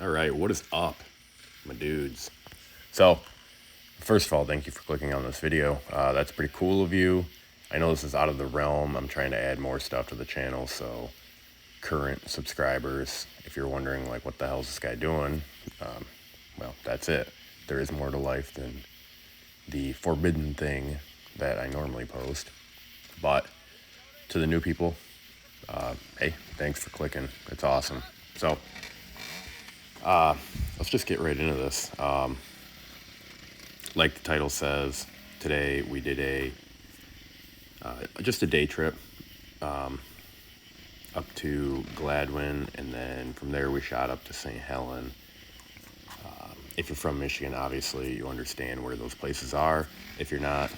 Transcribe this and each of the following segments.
All right, what is up, my dudes? So, first of all, thank you for clicking on this video. That's pretty cool of you. I know this is out of the realm. I'm trying to add more stuff to the channel, so current subscribers, if you're wondering, like, what the hell is this guy doing? Well, that's it. There is more to life than the forbidden thing that I normally post. But to the new people, hey, thanks for clicking. It's awesome. So, let's just get right into this. Like the title says, today we did just a day trip up to Gladwin, and then from there we shot up to St. Helen. If you're from Michigan, obviously you understand where those places are. If you're not,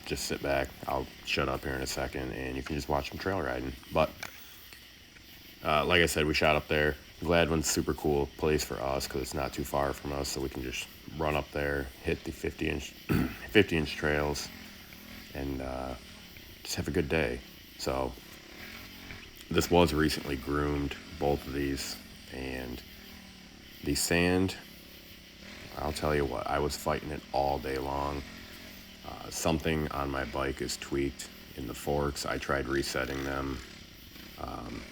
just sit back. I'll shut up here in a second, and you can just watch some trail riding. But like I said, we shot up there. Gladwin's super cool place for us because it's not too far from us, so we can just run up there, hit the 50-inch trails, and just have a good day. So this was recently groomed, both of these, and the sand, I'll tell you what, I was fighting it all day long. Something on my bike is tweaked in the forks. I tried resetting them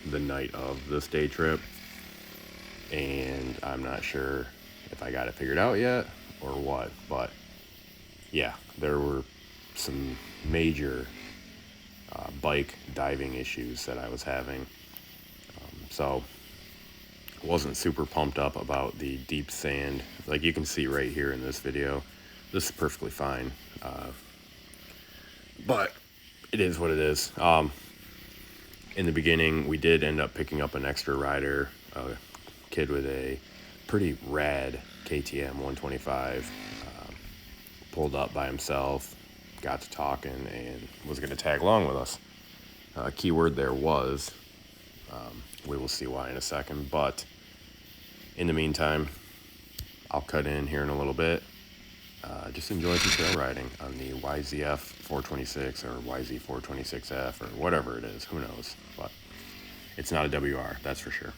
the night of this day trip, and I'm not sure if I got it figured out yet or what, but yeah, there were some major bike diving issues that I was having. So wasn't super pumped up about the deep sand. Like you can see right here in this video, this is perfectly fine. But it is what it is. In the beginning, we did end up picking up an extra rider, a kid with a pretty rad KTM 125, pulled up by himself, got to talking, and was going to tag along with us. Keyword there was, we will see why in a second, but in the meantime, I'll cut in here in a little bit. Just enjoy some trail riding on the YZF 426 or YZ 426F or whatever it is, who knows, but it's not a WR, that's for sure.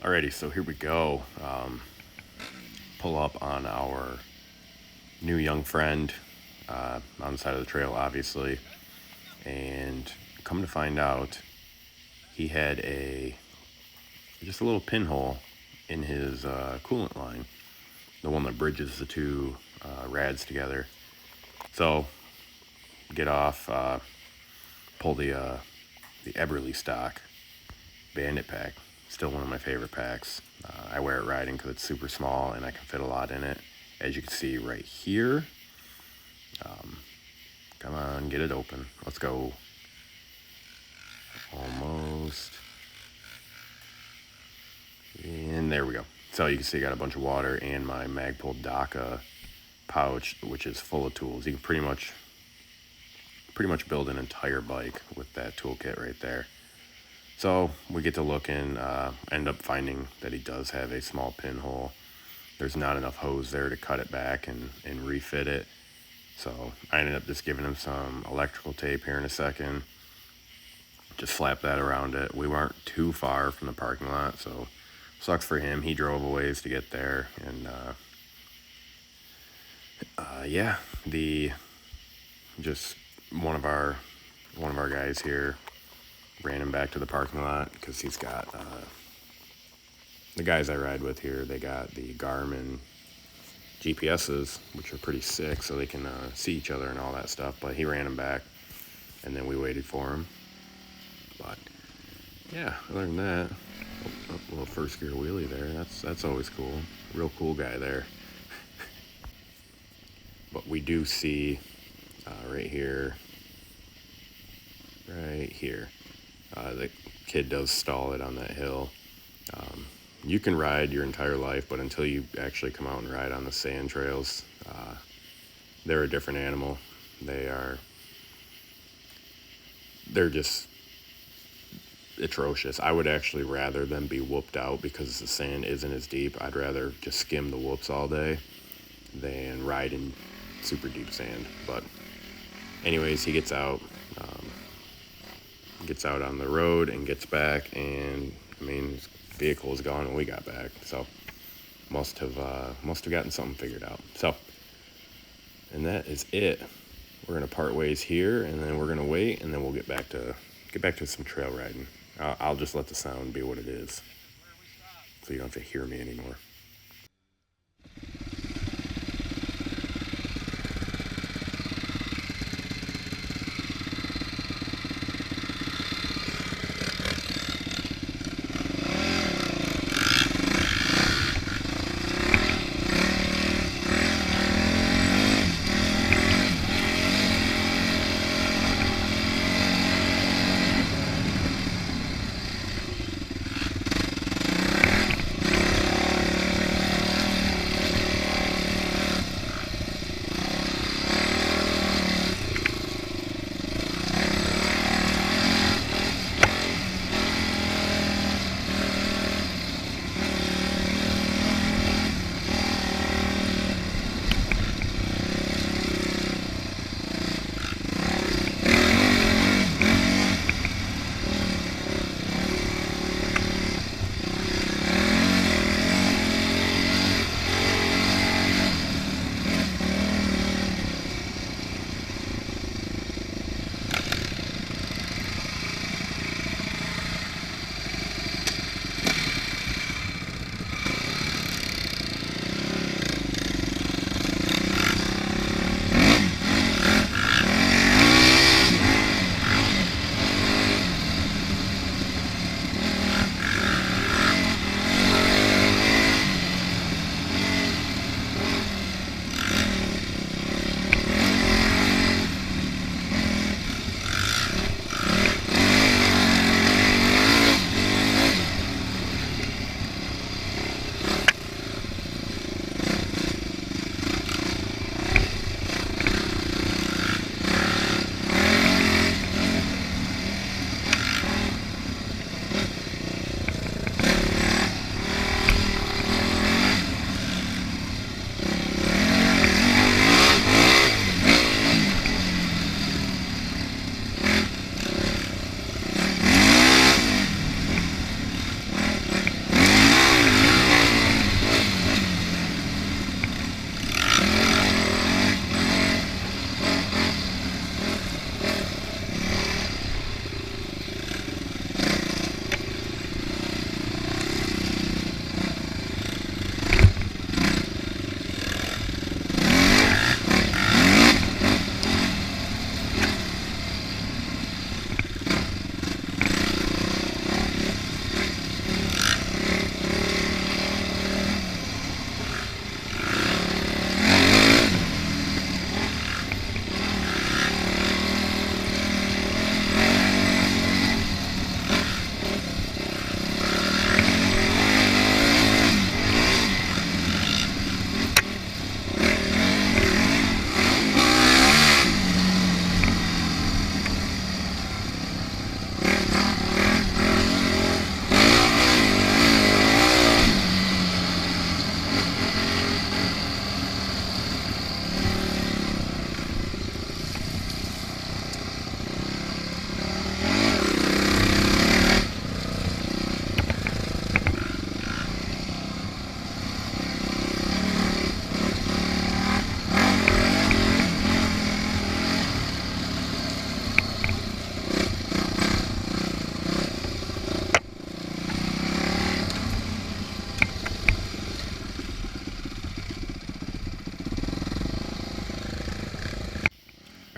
Alrighty, so here we go. Pull up on our new young friend on the side of the trail, obviously, and come to find out, he had just a little pinhole in his coolant line, the one that bridges the two rads together. So get off, pull the Eberly stock Bandit pack. Still one of my favorite packs. I wear it riding because it's super small and I can fit a lot in it. As you can see right here. Come on, get it open. Let's go. Almost. And there we go. So you can see I got a bunch of water and my Magpul DACA pouch, which is full of tools. You can pretty much build an entire bike with that toolkit right there. So we get to looking, end up finding that he does have a small pinhole. There's not enough hose there to cut it back and refit it. So I ended up just giving him some electrical tape here in a second. Just slap that around it. We weren't too far from the parking lot, so sucks for him. He drove a ways to get there, and yeah, just one of our guys here ran him back to the parking lot because he's got the guys I ride with here. They got the Garmin GPSs, which are pretty sick, so they can see each other and all that stuff. But he ran him back, and then we waited for him. But yeah, other than that, a little first gear wheelie there. That's always cool. Real cool guy there. But we do see right here, the kid does stall it on that hill. You can ride your entire life, but until you actually come out and ride on the sand trails, they're a different animal. They're just atrocious. I would actually rather them be whooped out because the sand isn't as deep. I'd rather just skim the whoops all day than ride in super deep sand. But anyways, he gets out on the road and gets back, and I mean, his vehicle is gone when we got back, so must have gotten something figured out. So, and that is it. We're gonna part ways here, and then we're gonna wait, and then we'll get back to some trail riding. I'll just let the sound be what it is, so you don't have to hear me anymore.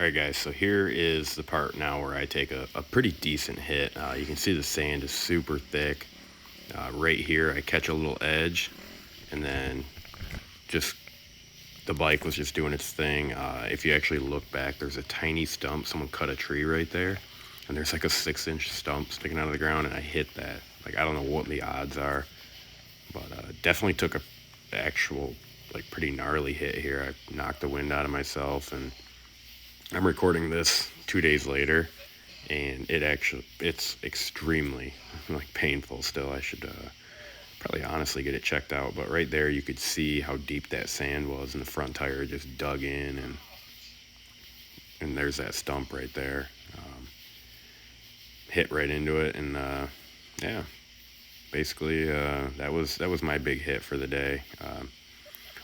All right, guys, so here is the part now where I take a pretty decent hit. You can see the sand is super thick. Right here, I catch a little edge, and then just the bike was just doing its thing. If you actually look back, there's a tiny stump. Someone cut a tree right there, and there's like a 6-inch stump sticking out of the ground, and I hit that. Like, I don't know what the odds are, but definitely took a actual, like, pretty gnarly hit here. I knocked the wind out of myself, and I'm recording this 2 days later, and it's extremely, like, painful still. I should probably honestly get it checked out, but right there you could see how deep that sand was, and the front tire just dug in, and there's that stump right there. Hit right into it, and yeah, basically that was my big hit for the day.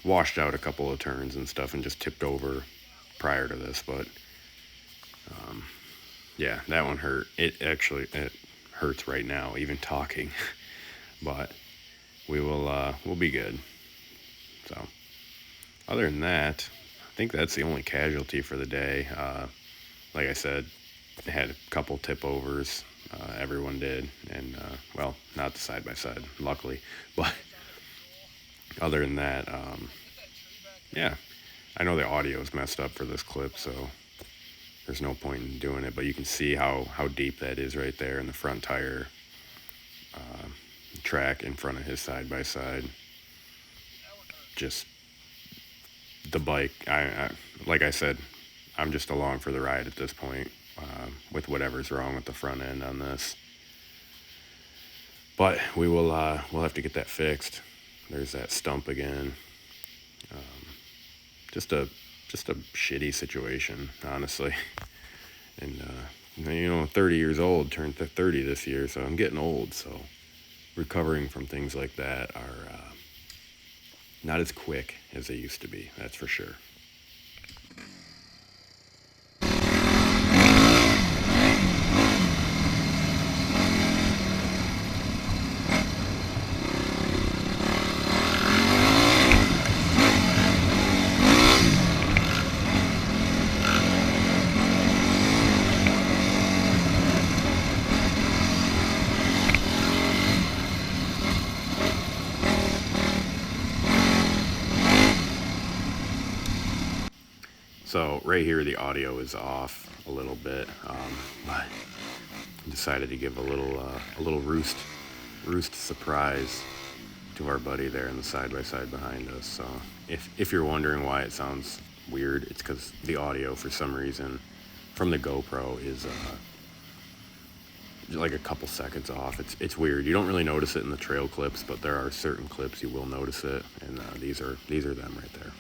Washed out a couple of turns and stuff and just tipped over prior to this, but yeah, that one hurt. It hurts right now even talking. But we'll be good. So other than that, I think that's the only casualty for the day. Like I said, I had a couple tip overs. Everyone did, and well, not the side by side, luckily. But other than that, yeah, I know the audio is messed up for this clip, so there's no point in doing it. But you can see how deep that is right there in the front tire track in front of his side by side. Just the bike. I like I said, I'm just along for the ride at this point, with whatever's wrong with the front end on this. But we'll have to get that fixed. There's that stump again. Just a shitty situation, honestly. And 30 years old, turned 30 this year, so I'm getting old. So recovering from things like that are not as quick as they used to be. That's for sure. So right here, the audio is off a little bit, but I decided to give a little roost surprise to our buddy there in the side by side behind us. So if you're wondering why it sounds weird, it's because the audio for some reason from the GoPro is like a couple seconds off. It's weird. You don't really notice it in the trail clips, but there are certain clips you will notice it, and these are them right there.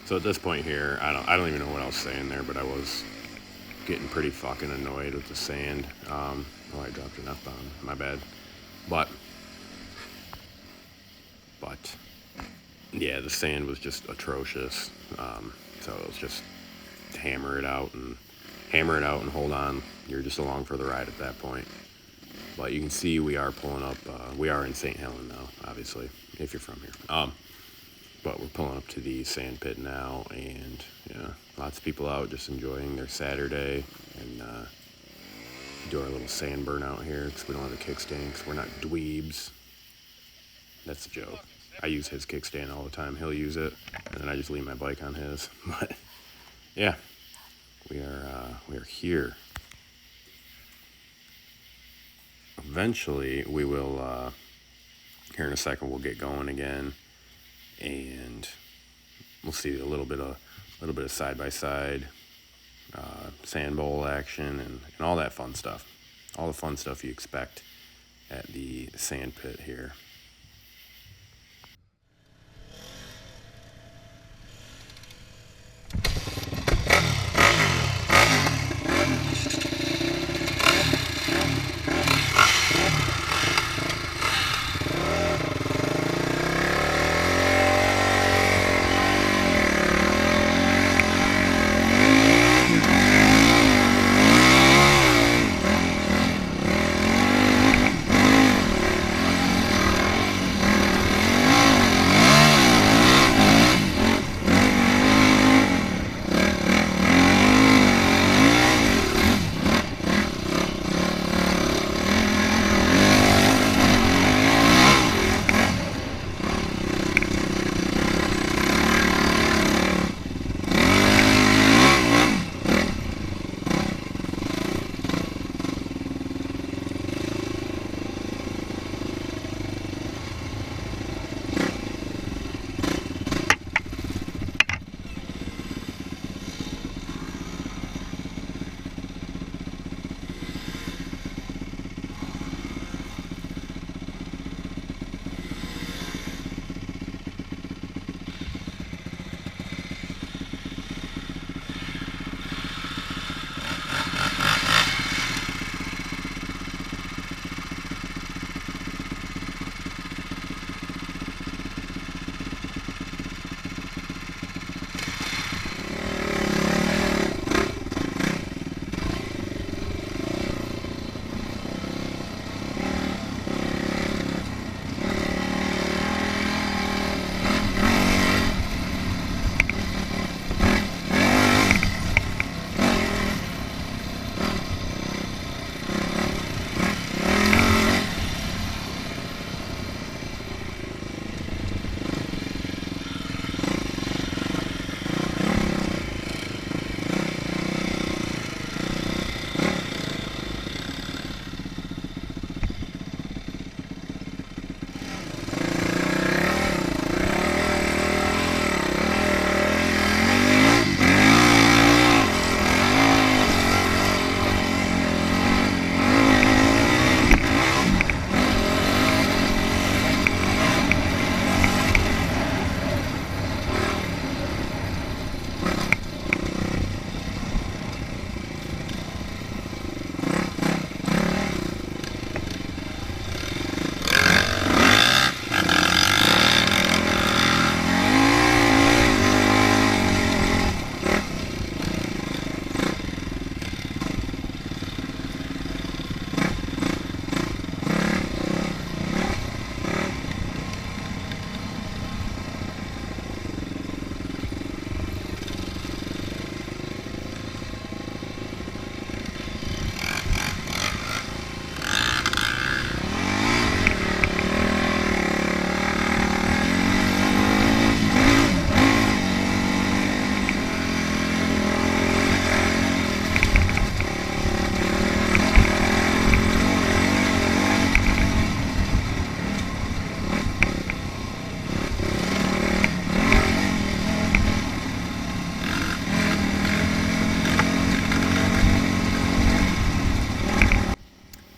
So at this point here, I don't even know what I was saying there, but I was getting pretty fucking annoyed with the sand. Oh, I dropped an F-bomb. My bad. But yeah, the sand was just atrocious. So it was just hammer it out and hold on. You're just along for the ride at that point. But you can see we are pulling up. We are in St. Helen now, obviously, if you're from here. But we're pulling up to the sand pit now, and yeah, lots of people out just enjoying their Saturday and doing our little sand burn out here because we don't have a kickstand because we're not dweebs. That's a joke. I use his kickstand all the time. He'll use it, and then I just leave my bike on his. But yeah, we are here. Eventually, we will. Here in a second, we'll get going again. And we'll see a little bit of side by side sand bowl action and all that fun stuff. All the fun stuff you expect at the sand pit here.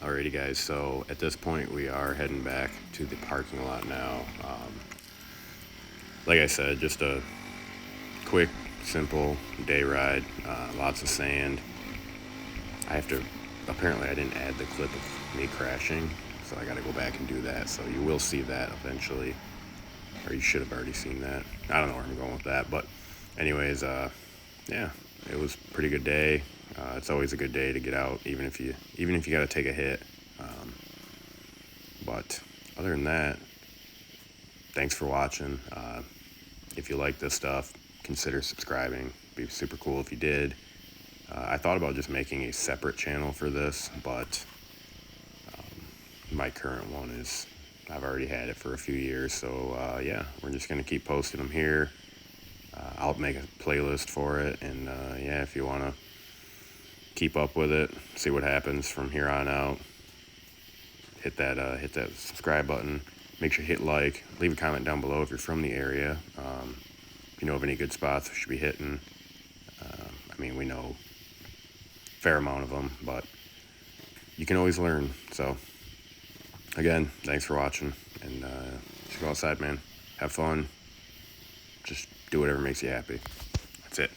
Alrighty guys, so at this point we are heading back to the parking lot now. Like I said, just a quick, simple day ride, lots of sand. Apparently I didn't add the clip of me crashing, so I gotta go back and do that. So you will see that eventually, or you should have already seen that. I don't know where I'm going with that, but anyways, yeah, it was a pretty good day. It's always a good day to get out, even if you got to take a hit. But other than that, thanks for watching. If you like this stuff, consider subscribing. It'd be super cool if you did. I thought about just making a separate channel for this, but my current one is, I've already had it for a few years. So yeah, we're just gonna keep posting them here. I'll make a playlist for it, and yeah, if you want to keep up with it, see what happens from here on out, hit that subscribe button. Make sure you hit like, leave a comment down below if you're from the area. If you know of any good spots we should be hitting, I mean, we know a fair amount of them, but you can always learn. So, again, thanks for watching, and just go outside, man. Have fun. Just do whatever makes you happy. That's it.